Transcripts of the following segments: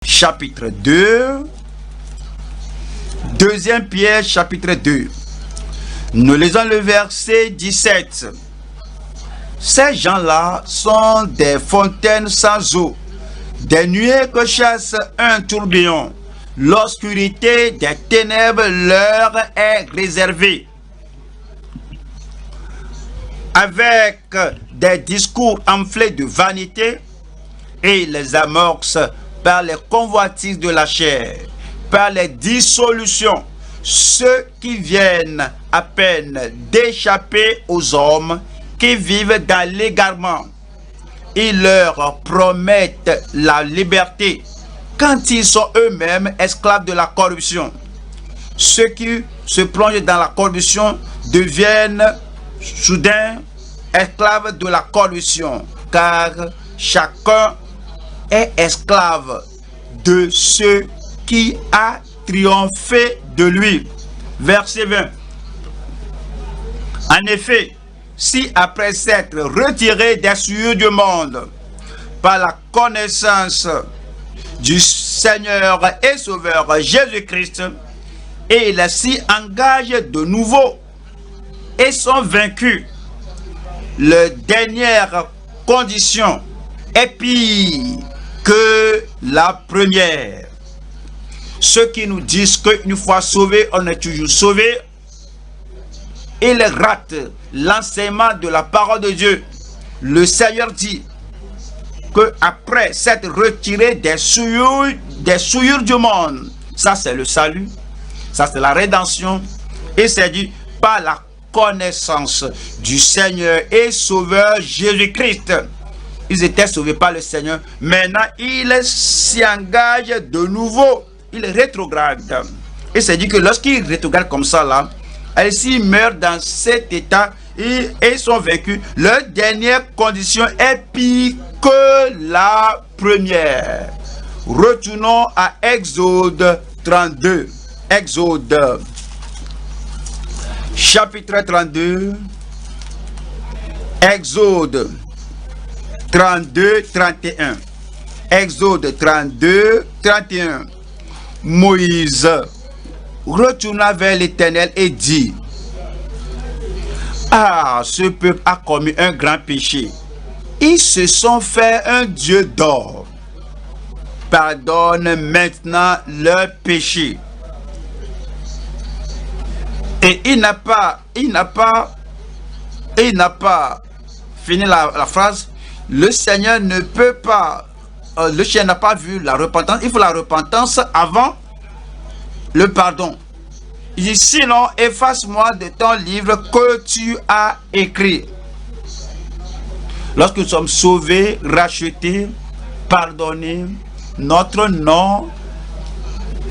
chapitre 2. 2 Pierre, chapitre 2. Nous lisons le verset 17. Ces gens-là sont des fontaines sans eau, des nuées que chasse un tourbillon. L'obscurité des ténèbres leur est réservée. Avec des discours enflés de vanité, et les amorcent par les convoitises de la chair, par les dissolutions, ceux qui viennent à peine d'échapper aux hommes qui vivent dans l'égarement. Ils leur promettent la liberté quand ils sont eux-mêmes esclaves de la corruption. Ceux qui se plongent dans la corruption deviennent soudain esclaves de la corruption, car chacun est esclave de ce qui a triomphé de lui. Verset 20. En effet, si après s'être retiré des souillures du monde par la connaissance du Seigneur et Sauveur Jésus-Christ, et ils s'y engagent de nouveau et sont vaincus, la dernière condition est pire que la première. Ceux qui nous disent qu'une fois sauvé, on est toujours sauvé, ils ratent l'enseignement de la parole de Dieu. Le Seigneur dit que après s'être retiré des souillures du monde, ça c'est le salut, ça c'est la rédemption, et c'est dit par la connaissance du Seigneur et Sauveur Jésus-Christ. Ils étaient sauvés par le Seigneur. Maintenant, ils s'y engagent de nouveau. Ils rétrogradent. Et c'est dit que lorsqu'ils rétrogradent comme ça, là, s'ils meurent dans cet état et sont vaincus, leur dernière condition est pire que la première. Retournons à Exode 32. Exode chapitre 32. Exode 32, 31. Exode 32, 31. Moïse retourna vers l'Éternel et dit: ah, ce peuple a commis un grand péché. Ils se sont fait un dieu d'or. Pardonne maintenant leur péché. Et il n'a pas fini la phrase. Le Seigneur ne peut pas, le Seigneur n'a pas vu la repentance. Il faut la repentance avant le pardon. Il dit: sinon, efface-moi de ton livre que tu as écrit. Lorsque nous sommes sauvés, rachetés, pardonnés, notre nom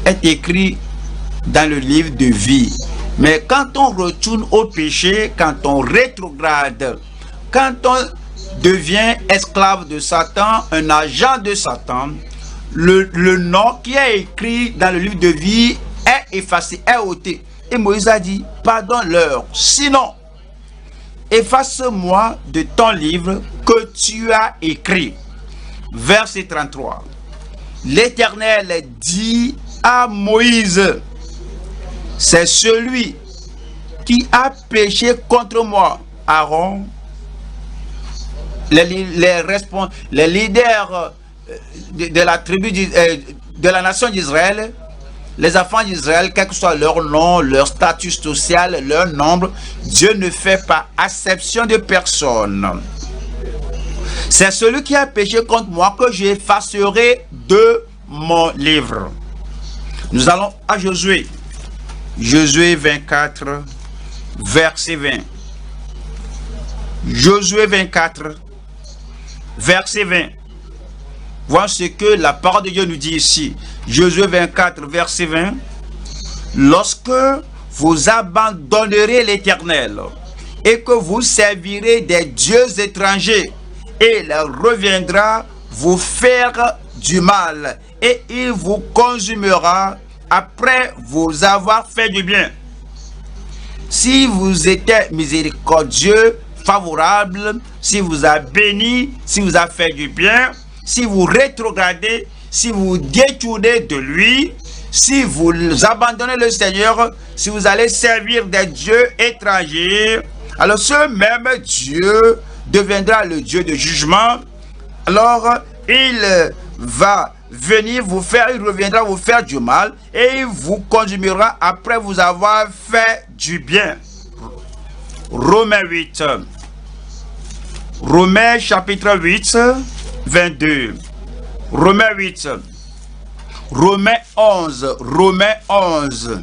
est écrit dans le livre de vie. Mais quand on retourne au péché, quand on rétrograde, quand on devient esclave de Satan, un agent de Satan, le nom qui est écrit dans le livre de vie est effacé, est ôté. Et Moïse a dit: pardonne-leur, sinon efface-moi de ton livre que tu as écrit. Verset 33. L'Éternel dit à Moïse: c'est celui qui a péché contre moi. Aaron, les leaders de la tribu de la nation d'Israël, les enfants d'Israël, quel que soit leur nom, leur statut social, leur nombre, Dieu ne fait pas acception de personne. C'est celui qui a péché contre moi que j'effacerai de mon livre. Nous allons à Josué. Josué 24, verset 20. Josué 24, verset 20. Voilà ce que la parole de Dieu nous dit ici. Josué 24, verset 20. Lorsque vous abandonnerez l'Éternel et que vous servirez des dieux étrangers, et il reviendra vous faire du mal et il vous consumera après vous avoir fait du bien. Si vous étiez miséricordieux, favorable, si vous a béni, si vous a fait du bien, si vous rétrogradez, si vous détournez de lui, si vous abandonnez le Seigneur, si vous allez servir des dieux étrangers, alors ce même Dieu deviendra le Dieu de jugement. Alors, il va venir vous faire, il reviendra vous faire du mal et il vous consumera après vous avoir fait du bien. Romains 8. Romains chapitre 8, 22. Romains 8. Romains 11. Romains 11.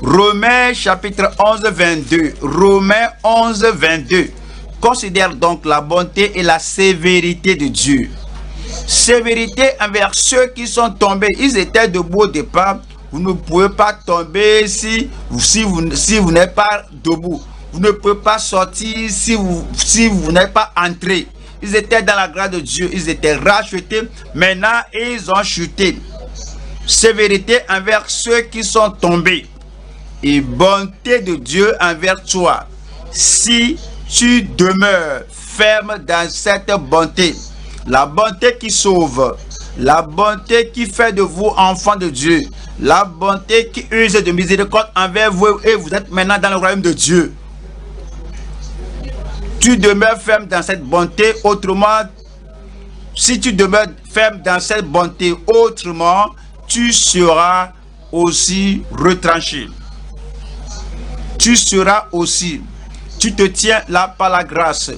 Romains chapitre 11, 22. Romains 11, 22. Considère donc la bonté et la sévérité de Dieu. Sévérité envers ceux qui sont tombés. Ils étaient debout au départ. Vous ne pouvez pas tomber si vous n'êtes pas debout. Vous ne pouvez pas sortir si vous n'êtes pas entré. Ils étaient dans la grâce de Dieu. Ils étaient rachetés. Maintenant, ils ont chuté. Sévérité envers ceux qui sont tombés. Et bonté de Dieu envers toi. Si tu demeures ferme dans cette bonté, la bonté qui sauve, la bonté qui fait de vous enfants de Dieu, la bonté qui use de miséricorde envers vous et vous êtes maintenant dans le royaume de Dieu. Tu demeures ferme dans cette bonté, autrement, si tu demeures ferme dans cette bonté, autrement, tu seras aussi retranché. Tu seras aussi, tu te tiens là par la grâce,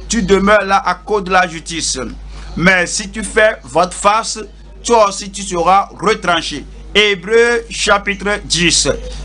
tu demeures là à cause de la justice. Mais si tu fais votre face, toi aussi tu seras retranché. Hébreux chapitre 10.